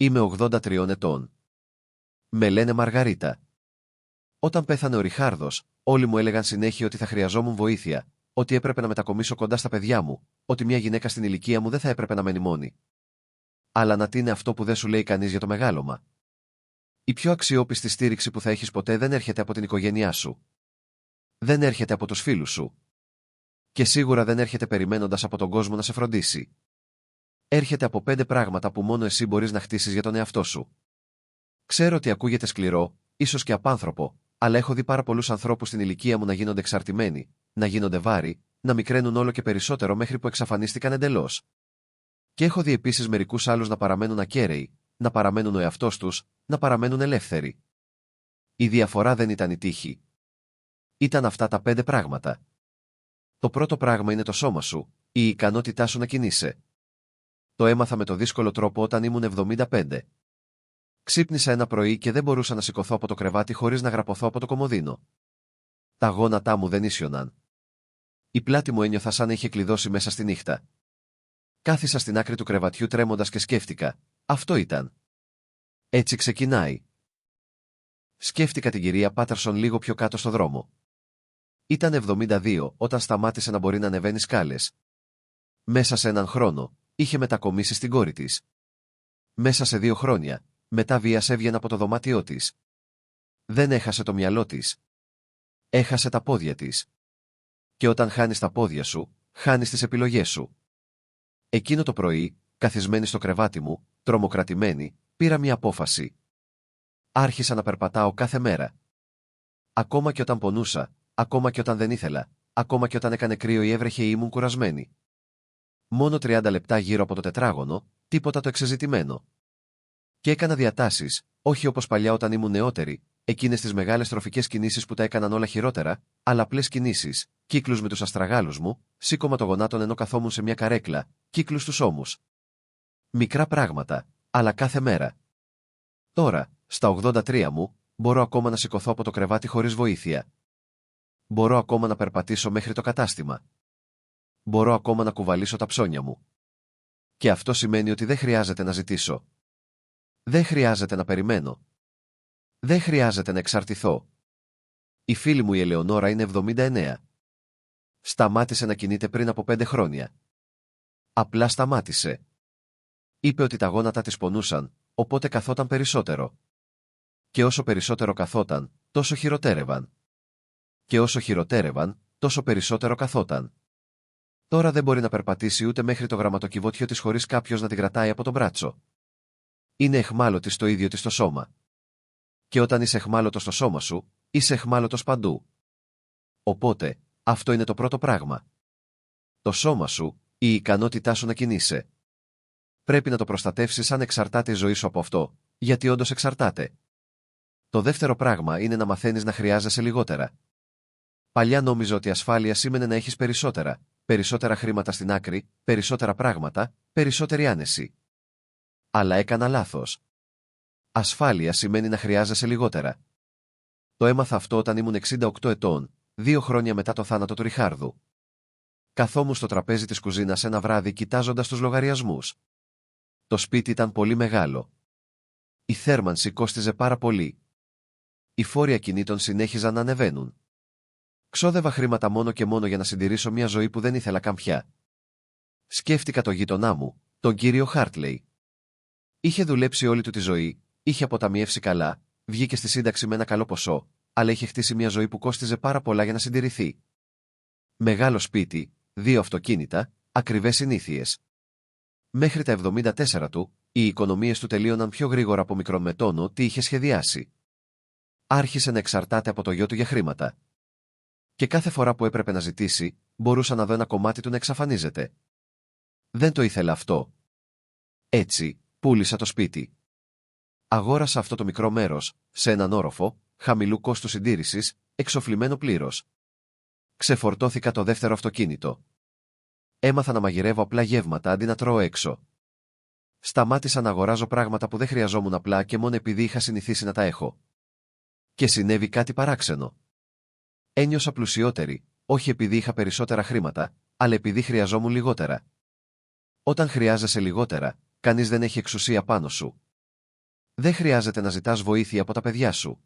Είμαι 83 ετών. Με λένε Μαργαρίτα. Όταν πέθανε ο Ριχάρδος, όλοι μου έλεγαν συνέχεια ότι θα χρειαζόμουν βοήθεια, ότι έπρεπε να μετακομίσω κοντά στα παιδιά μου, ότι μια γυναίκα στην ηλικία μου δεν θα έπρεπε να μένει μόνη. Αλλά να τι είναι αυτό που δεν σου λέει κανείς για το μεγάλωμα. Η πιο αξιόπιστη στήριξη που θα έχεις ποτέ δεν έρχεται από την οικογένειά σου. Δεν έρχεται από τους φίλους σου. Και σίγουρα δεν έρχεται περιμένοντας από τον κόσμο να σε φροντίσει. Έρχεται από 5 πράγματα που μόνο εσύ μπορείς να χτίσεις για τον εαυτό σου. Ξέρω ότι ακούγεται σκληρό, ίσως και απάνθρωπο, αλλά έχω δει πάρα πολλούς ανθρώπους στην ηλικία μου να γίνονται εξαρτημένοι, να γίνονται βάρη, να μικραίνουν όλο και περισσότερο μέχρι που εξαφανίστηκαν εντελώς. Και έχω δει επίσης μερικούς άλλους να παραμένουν ακέραιοι, να παραμένουν ο εαυτός τους, να παραμένουν ελεύθεροι. Η διαφορά δεν ήταν η τύχη. Ήταν αυτά τα 5 πράγματα. Το πρώτο πράγμα είναι το σώμα σου, η ικανότητά σου να κινείσαι. Το έμαθα με το δύσκολο τρόπο όταν ήμουν 75. Ξύπνησα ένα πρωί και δεν μπορούσα να σηκωθώ από το κρεβάτι χωρίς να γραπωθώ από το κομοδίνο. Τα γόνατά μου δεν ίσιοναν. Η πλάτη μου ένιωθα σαν να είχε κλειδώσει μέσα στη νύχτα. Κάθισα στην άκρη του κρεβατιού τρέμοντας και σκέφτηκα. Αυτό ήταν. Έτσι ξεκινάει. Σκέφτηκα την κυρία Πάτερσον λίγο πιο κάτω στο δρόμο. Ήταν 72 όταν σταμάτησε να μπορεί να ανεβαίνει σκάλες. Μέσα σε έναν χρόνο, είχε μετακομίσει στην κόρη της. Μέσα σε 2 χρόνια, μετά βίας έβγαινε από το δωμάτιό της. Δεν έχασε το μυαλό της. Έχασε τα πόδια της. Και όταν χάνεις τα πόδια σου, χάνεις τις επιλογές σου. Εκείνο το πρωί, καθισμένη στο κρεβάτι μου, τρομοκρατημένη, πήρα μια απόφαση. Άρχισα να περπατάω κάθε μέρα. Ακόμα και όταν πονούσα, ακόμα και όταν δεν ήθελα, ακόμα και όταν έκανε κρύο ή έβρεχε ή ήμουν κουρασμένη. Μόνο 30 λεπτά γύρω από το τετράγωνο, τίποτα το εξεζητημένο. Και έκανα διατάσεις, όχι όπως παλιά όταν ήμουν νεότερη, εκείνες τις μεγάλες τροφικές κινήσεις που τα έκαναν όλα χειρότερα, αλλά απλές κινήσεις, κύκλους με τους αστραγάλους μου, σήκωμα των γονάτων ενώ καθόμουν σε μια καρέκλα, κύκλους στους ώμους. Μικρά πράγματα, αλλά κάθε μέρα. Τώρα, στα 83 μου, μπορώ ακόμα να σηκωθώ από το κρεβάτι χωρίς βοήθεια. Μπορώ ακόμα να περπατήσω μέχρι το κατάστημα. Μπορώ ακόμα να κουβαλήσω τα ψώνια μου. Και αυτό σημαίνει ότι δεν χρειάζεται να ζητήσω. Δεν χρειάζεται να περιμένω. Δεν χρειάζεται να εξαρτηθώ. Η φίλη μου η Ελεονόρα είναι 79. Σταμάτησε να κινείται πριν από 5 χρόνια. Απλά σταμάτησε. Είπε ότι τα γόνατα της πονούσαν, οπότε καθόταν περισσότερο. Και όσο περισσότερο καθόταν, τόσο χειροτέρευαν. Και όσο χειροτέρευαν, τόσο περισσότερο καθόταν. Τώρα δεν μπορεί να περπατήσει ούτε μέχρι το γραμματοκιβώτιο της χωρίς κάποιος να την κρατάει από τον μπράτσο. Είναι εχμάλωτη στο ίδιο της το σώμα. Και όταν είσαι εχμάλωτος στο σώμα σου, είσαι εχμάλωτος παντού. Οπότε, αυτό είναι το πρώτο πράγμα. Το σώμα σου, η ικανότητά σου να κινείσαι. Πρέπει να το προστατεύσεις αν εξαρτάται η ζωή σου από αυτό, γιατί όντως εξαρτάται. Το δεύτερο πράγμα είναι να μαθαίνεις να χρειάζεσαι λιγότερα. Παλιά νόμιζα ότι ασφάλεια σήμαινε να έχεις περισσότερα χρήματα στην άκρη, περισσότερα πράγματα, περισσότερη άνεση. Αλλά έκανα λάθος. Ασφάλεια σημαίνει να χρειάζεσαι λιγότερα. Το έμαθα αυτό όταν ήμουν 68 ετών, 2 χρόνια μετά το θάνατο του Ριχάρδου. Καθόμουν στο τραπέζι της κουζίνας ένα βράδυ κοιτάζοντας τους λογαριασμούς. Το σπίτι ήταν πολύ μεγάλο. Η θέρμανση κόστιζε πάρα πολύ. Οι φόροι ακινήτων συνέχιζαν να ανεβαίνουν. Ξόδευα χρήματα μόνο και μόνο για να συντηρήσω μια ζωή που δεν ήθελα καν πια. Σκέφτηκα το γείτονά μου, τον κύριο Χάρτλεϊ. Είχε δουλέψει όλη του τη ζωή, είχε αποταμιεύσει καλά, βγήκε στη σύνταξη με ένα καλό ποσό, αλλά είχε χτίσει μια ζωή που κόστιζε πάρα πολλά για να συντηρηθεί. Μεγάλο σπίτι, 2 αυτοκίνητα, ακριβές συνήθειες. Μέχρι τα 74 του, οι οικονομίες του τελείωναν πιο γρήγορα από μικρόν με τόνο τι είχε σχεδιάσει. Άρχισε να εξαρτάται από το γιο του για χρήματα. Και κάθε φορά που έπρεπε να ζητήσει, μπορούσα να δω ένα κομμάτι του να εξαφανίζεται. Δεν το ήθελα αυτό. Έτσι, πούλησα το σπίτι. Αγόρασα αυτό το μικρό μέρος, σε έναν όροφο, χαμηλού κόστου συντήρησης, εξοφλημένο πλήρως. Ξεφορτώθηκα το δεύτερο αυτοκίνητο. Έμαθα να μαγειρεύω απλά γεύματα αντί να τρώω έξω. Σταμάτησα να αγοράζω πράγματα που δεν χρειαζόμουν απλά και μόνο επειδή είχα συνηθίσει να τα έχω. Και συνέβη κάτι παράξενο. Ένιωσα πλουσιότερη, όχι επειδή είχα περισσότερα χρήματα, αλλά επειδή χρειαζόμουν λιγότερα. Όταν χρειάζεσαι λιγότερα, κανείς δεν έχει εξουσία πάνω σου. Δεν χρειάζεται να ζητάς βοήθεια από τα παιδιά σου.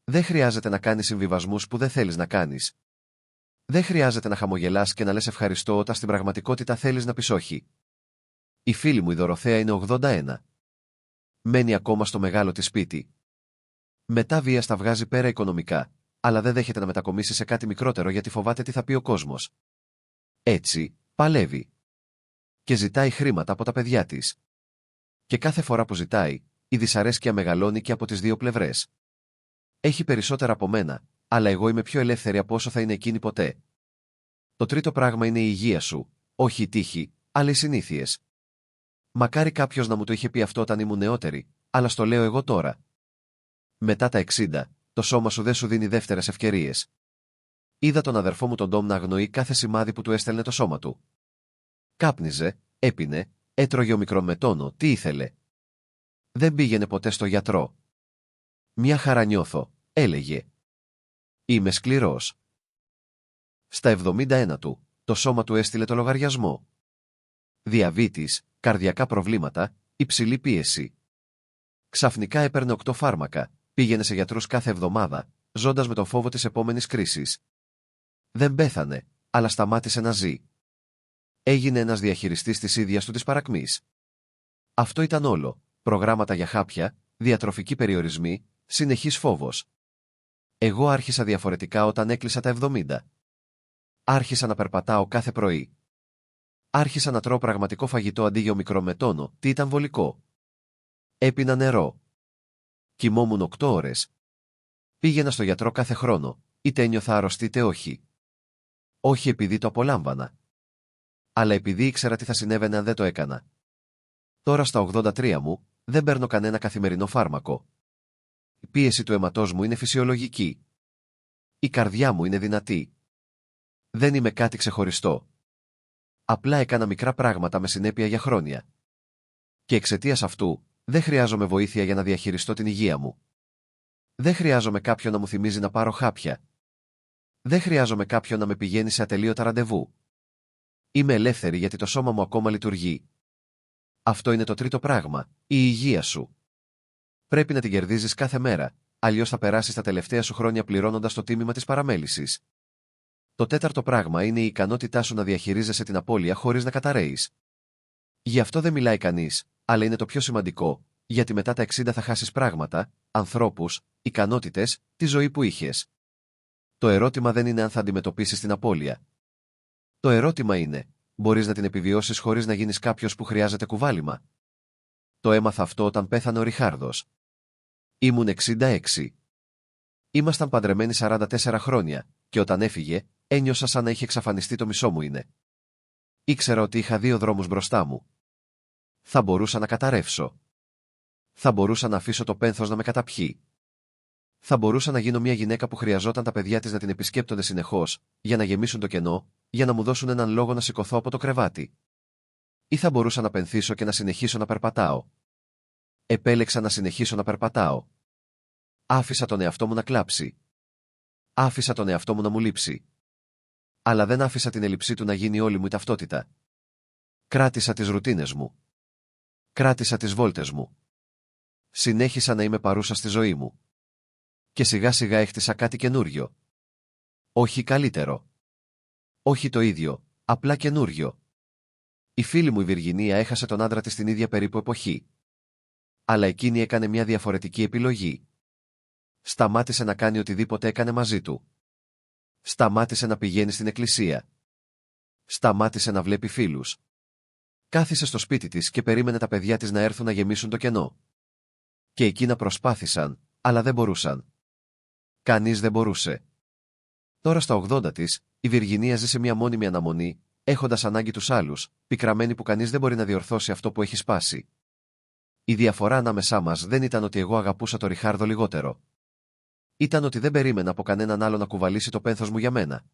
Δεν χρειάζεται να κάνεις συμβιβασμούς που δεν θέλεις να κάνεις. Δεν χρειάζεται να χαμογελάς και να λες ευχαριστώ όταν στην πραγματικότητα θέλεις να πεις όχι. Η φίλη μου η Δωροθέα είναι 81. Μένει ακόμα στο μεγάλο της σπίτι. Μετά βία τα βγάζει πέρα οικονομικά, αλλά δεν δέχεται να μετακομίσει σε κάτι μικρότερο γιατί φοβάται τι θα πει ο κόσμος. Έτσι, παλεύει. Και ζητάει χρήματα από τα παιδιά της. Και κάθε φορά που ζητάει, η δυσαρέσκεια μεγαλώνει και από τις δύο πλευρές. Έχει περισσότερα από μένα, αλλά εγώ είμαι πιο ελεύθερη από όσο θα είναι εκείνη ποτέ. Το τρίτο πράγμα είναι η υγεία σου, όχι η τύχη, αλλά οι συνήθειες. Μακάρι κάποιος να μου το είχε πει αυτό όταν ήμουν νεότερη, αλλά στο λέω εγώ τώρα. Μετά τα 60, το σώμα σου δεν σου δίνει δεύτερες ευκαιρίες. Είδα τον αδερφό μου τον Ντόμ να αγνοεί κάθε σημάδι που του έστελνε το σώμα του. Κάπνιζε, έπινε, έτρωγε ομικρόν με τόνο, τι ήθελε. Δεν πήγαινε ποτέ στο γιατρό. Μια χαρά νιώθω, έλεγε. Είμαι σκληρός. Στα 71 του, το σώμα του έστειλε το λογαριασμό. Διαβήτης, καρδιακά προβλήματα, υψηλή πίεση. Ξαφνικά έπαιρνε 8 φάρμακα, πήγαινε σε γιατρούς κάθε εβδομάδα, ζώντας με τον φόβο της επόμενης κρίσης. Δεν πέθανε, αλλά σταμάτησε να ζει. Έγινε ένας διαχειριστής της ίδιας του της παρακμής. Αυτό ήταν όλο, προγράμματα για χάπια, διατροφικοί περιορισμοί, συνεχής φόβος. Εγώ άρχισα διαφορετικά όταν έκλεισα τα 70. Άρχισα να περπατάω κάθε πρωί. Άρχισα να τρώω πραγματικό φαγητό αντί για ομικρό με τόνο, τι ήταν βολικό. Έπινα νερό. Κοιμόμουν 8 ώρες. Πήγαινα στο γιατρό κάθε χρόνο, είτε ένιωθα αρρωστή είτε όχι. Όχι επειδή το απολάμβανα. Αλλά επειδή ήξερα τι θα συνέβαινε αν δεν το έκανα. Τώρα στα 83 μου, δεν παίρνω κανένα καθημερινό φάρμακο. Η πίεση του αιματός μου είναι φυσιολογική. Η καρδιά μου είναι δυνατή. Δεν είμαι κάτι ξεχωριστό. Απλά έκανα μικρά πράγματα με συνέπεια για χρόνια. Και εξαιτίας αυτού, δεν χρειάζομαι βοήθεια για να διαχειριστώ την υγεία μου. Δεν χρειάζομαι κάποιον να μου θυμίζει να πάρω χάπια. Δεν χρειάζομαι κάποιον να με πηγαίνει σε ατελείωτα ραντεβού. Είμαι ελεύθερη γιατί το σώμα μου ακόμα λειτουργεί. Αυτό είναι το τρίτο πράγμα, η υγεία σου. Πρέπει να την κερδίζεις κάθε μέρα, αλλιώς θα περάσεις τα τελευταία σου χρόνια πληρώνοντας το τίμημα της παραμέλησης. Το τέταρτο πράγμα είναι η ικανότητά σου να διαχειρίζεσαι την απώλεια χωρίς να καταρρέεις. Γι' αυτό δεν μιλάει κανείς, αλλά είναι το πιο σημαντικό, γιατί μετά τα 60 θα χάσεις πράγματα, ανθρώπους, ικανότητες, τη ζωή που είχες. Το ερώτημα δεν είναι αν θα αντιμετωπίσεις την απώλεια. Το ερώτημα είναι, μπορείς να την επιβιώσεις χωρίς να γίνεις κάποιος που χρειάζεται κουβάλιμα. Το έμαθα αυτό όταν πέθανε ο Ριχάρδος. Ήμουν 66. Ήμασταν παντρεμένοι 44 χρόνια, και όταν έφυγε, ένιωσα σαν να είχε εξαφανιστεί το μισό μου είναι. Ήξερα ότι είχα 2 δρόμους μπροστά μου. Θα μπορούσα να καταρρεύσω. Θα μπορούσα να αφήσω το πένθος να με καταπιεί. Θα μπορούσα να γίνω μια γυναίκα που χρειαζόταν τα παιδιά της να την επισκέπτονται συνεχώς, για να γεμίσουν το κενό, για να μου δώσουν έναν λόγο να σηκωθώ από το κρεβάτι. Ή θα μπορούσα να πενθήσω και να συνεχίσω να περπατάω. Επέλεξα να συνεχίσω να περπατάω. Άφησα τον εαυτό μου να κλάψει. Άφησα τον εαυτό μου να μου λείψει. Αλλά δεν άφησα την έλλειψή του να γίνει όλη μου η ταυτότητα. Κράτησα τις ρουτίνες μου. Κράτησα τις βόλτες μου. Συνέχισα να είμαι παρούσα στη ζωή μου. Και σιγά σιγά έχτισα κάτι καινούριο. Όχι καλύτερο. Όχι το ίδιο, απλά καινούριο. Η φίλη μου η Βιργινία έχασε τον άντρα της την ίδια περίπου εποχή. Αλλά εκείνη έκανε μια διαφορετική επιλογή. Σταμάτησε να κάνει οτιδήποτε έκανε μαζί του. Σταμάτησε να πηγαίνει στην εκκλησία. Σταμάτησε να βλέπει φίλους. Κάθισε στο σπίτι της και περίμενε τα παιδιά της να έρθουν να γεμίσουν το κενό. Και εκείνα προσπάθησαν, αλλά δεν μπορούσαν. Κανείς δεν μπορούσε. Τώρα στα 80 της, η Βιργινία ζει σε μια μόνιμη αναμονή, έχοντας ανάγκη τους άλλους, πικραμένη που κανείς δεν μπορεί να διορθώσει αυτό που έχει σπάσει. Η διαφορά ανάμεσά μας δεν ήταν ότι εγώ αγαπούσα τον Ριχάρδο λιγότερο. Ήταν ότι δεν περίμενα από κανέναν άλλο να κουβαλήσει το πένθος μου για μένα.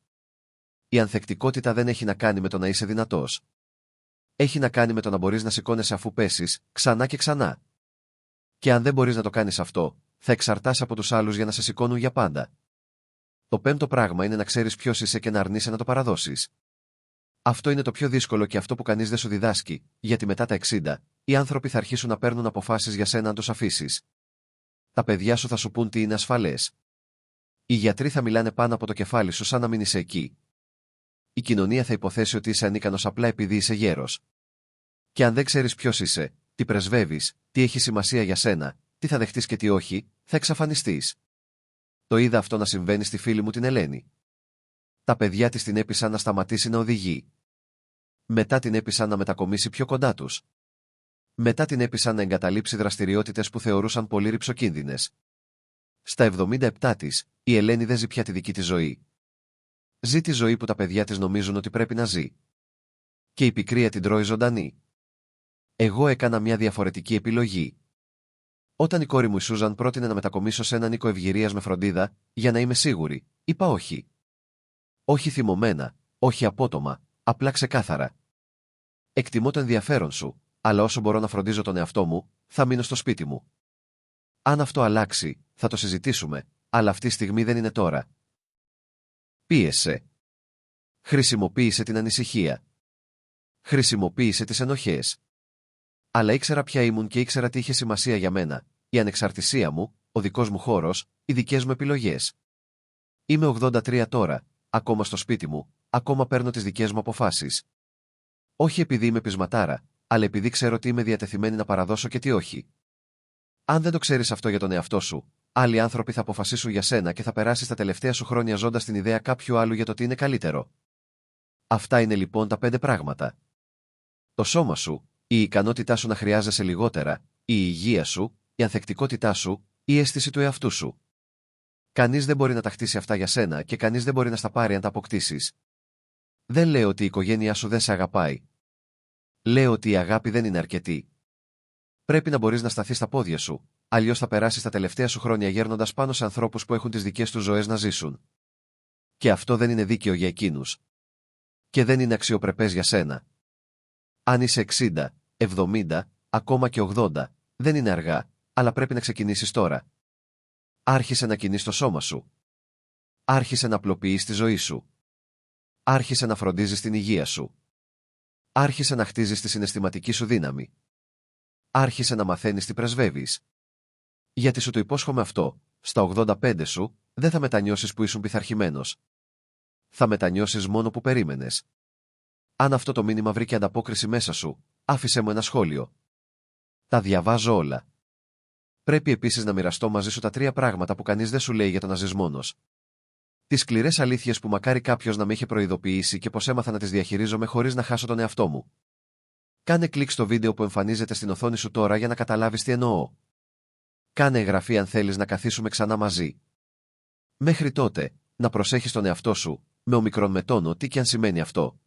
Η ανθεκτικότητα δεν έχει να κάνει με το να είσαι δυνατός. Έχει να κάνει με το να μπορείς να σηκώνεσαι αφού πέσεις, ξανά και ξανά. Και αν δεν μπορείς να το κάνεις αυτό, θα εξαρτάσαι από τους άλλους για να σε σηκώνουν για πάντα. Το πέμπτο πράγμα είναι να ξέρεις ποιος είσαι και να αρνείσαι να το παραδώσεις. Αυτό είναι το πιο δύσκολο και αυτό που κανείς δεν σου διδάσκει, γιατί μετά τα 60, οι άνθρωποι θα αρχίσουν να παίρνουν αποφάσεις για σένα αν τους αφήσεις. Τα παιδιά σου θα σου πούν τι είναι ασφαλές. Οι γιατροί θα μιλάνε πάνω από το κεφάλι σου σαν να μην είσαι εκεί. Η κοινωνία θα υποθέσει ότι είσαι ανίκανος απλά επειδή είσαι γέρος. Και αν δεν ξέρεις ποιος είσαι, τι πρεσβεύεις, τι έχει σημασία για σένα, τι θα δεχτείς και τι όχι, θα εξαφανιστείς. Το είδα αυτό να συμβαίνει στη φίλη μου την Ελένη. Τα παιδιά της την έπεισαν να σταματήσει να οδηγεί. Μετά την έπεισαν να μετακομίσει πιο κοντά τους. Μετά την έπεισαν να εγκαταλείψει δραστηριότητες που θεωρούσαν πολύ ρυψοκίνδυνες. Στα 77 της, η Ελένη δεν ζει πια τη δική της ζωή. Ζει τη ζωή που τα παιδιά της νομίζουν ότι πρέπει να ζει. Και η πικρία την τρώει ζωντανή. Εγώ έκανα μια διαφορετική επιλογή. Όταν η κόρη μου η Σούζαν πρότεινε να μετακομίσω σε έναν οίκο ευγυρίας με φροντίδα, για να είμαι σίγουρη, είπα όχι. Όχι θυμωμένα, όχι απότομα, απλά ξεκάθαρα. Εκτιμώ το ενδιαφέρον σου, αλλά όσο μπορώ να φροντίζω τον εαυτό μου, θα μείνω στο σπίτι μου. Αν αυτό αλλάξει, θα το συζητήσουμε, αλλά αυτή η στιγμή δεν είναι τώρα. Πίεσε. Χρησιμοποίησε την ανησυχία. Χρησιμοποίησε τις ενοχές. Αλλά ήξερα ποια ήμουν και ήξερα τι είχε σημασία για μένα, η ανεξαρτησία μου, ο δικός μου χώρος, οι δικές μου επιλογές. Είμαι 83 τώρα, ακόμα στο σπίτι μου, ακόμα παίρνω τις δικές μου αποφάσεις. Όχι επειδή είμαι πεισματάρα, αλλά επειδή ξέρω τι είμαι διατεθειμένη να παραδώσω και τι όχι. Αν δεν το ξέρεις αυτό για τον εαυτό σου, άλλοι άνθρωποι θα αποφασίσουν για σένα και θα περάσεις τα τελευταία σου χρόνια ζώντας την ιδέα κάποιου άλλου για το τι είναι καλύτερο. Αυτά είναι λοιπόν τα 5 πράγματα. Το σώμα σου, η ικανότητά σου να χρειάζεσαι λιγότερα, η υγεία σου, η ανθεκτικότητά σου, η αίσθηση του εαυτού σου. Κανείς δεν μπορεί να τα χτίσει αυτά για σένα και κανείς δεν μπορεί να στα πάρει αν τα αποκτήσεις. Δεν λέω ότι η οικογένειά σου δεν σε αγαπάει. Λέω ότι η αγάπη δεν είναι αρκετή. Πρέπει να μπορείς να σταθείς στα πόδια σου, αλλιώς θα περάσεις τα τελευταία σου χρόνια γέρνοντας πάνω σε ανθρώπους που έχουν τις δικές τους ζωές να ζήσουν. Και αυτό δεν είναι δίκαιο για εκείνους. Και δεν είναι αξιοπρεπές για σένα. Αν είσαι 60, 70, ακόμα και 80, δεν είναι αργά, αλλά πρέπει να ξεκινήσεις τώρα. Άρχισε να κινείς το σώμα σου. Άρχισε να απλοποιείς τη ζωή σου. Άρχισε να φροντίζεις την υγεία σου. Άρχισε να χτίζεις τη συναισθηματική σου δύναμη. Άρχισε να μαθαίνεις τι πρεσβεύεις. Γιατί σου το υπόσχομαι αυτό, στα 85 σου, δεν θα μετανιώσεις που ήσουν πειθαρχημένος. Θα μετανιώσεις μόνο που περίμενες. Αν αυτό το μήνυμα βρήκε ανταπόκριση μέσα σου, άφησέ μου ένα σχόλιο. Τα διαβάζω όλα. Πρέπει επίσης να μοιραστώ μαζί σου τα 3 πράγματα που κανείς δεν σου λέει για το να ζεις μόνος. Τις σκληρές αλήθειες που μακάρι κάποιος να με είχε προειδοποιήσει και πως έμαθα να τις διαχειρίζομαι χωρίς να χάσω τον εαυτό μου. Κάνε κλικ στο βίντεο που εμφανίζεται στην οθόνη σου τώρα για να καταλάβεις τι εννοώ. Κάνε εγγραφή αν θέλεις να καθίσουμε ξανά μαζί. Μέχρι τότε, να προσέχεις τον εαυτό σου, με ομικρόν με τόνο τι και αν σημαίνει αυτό.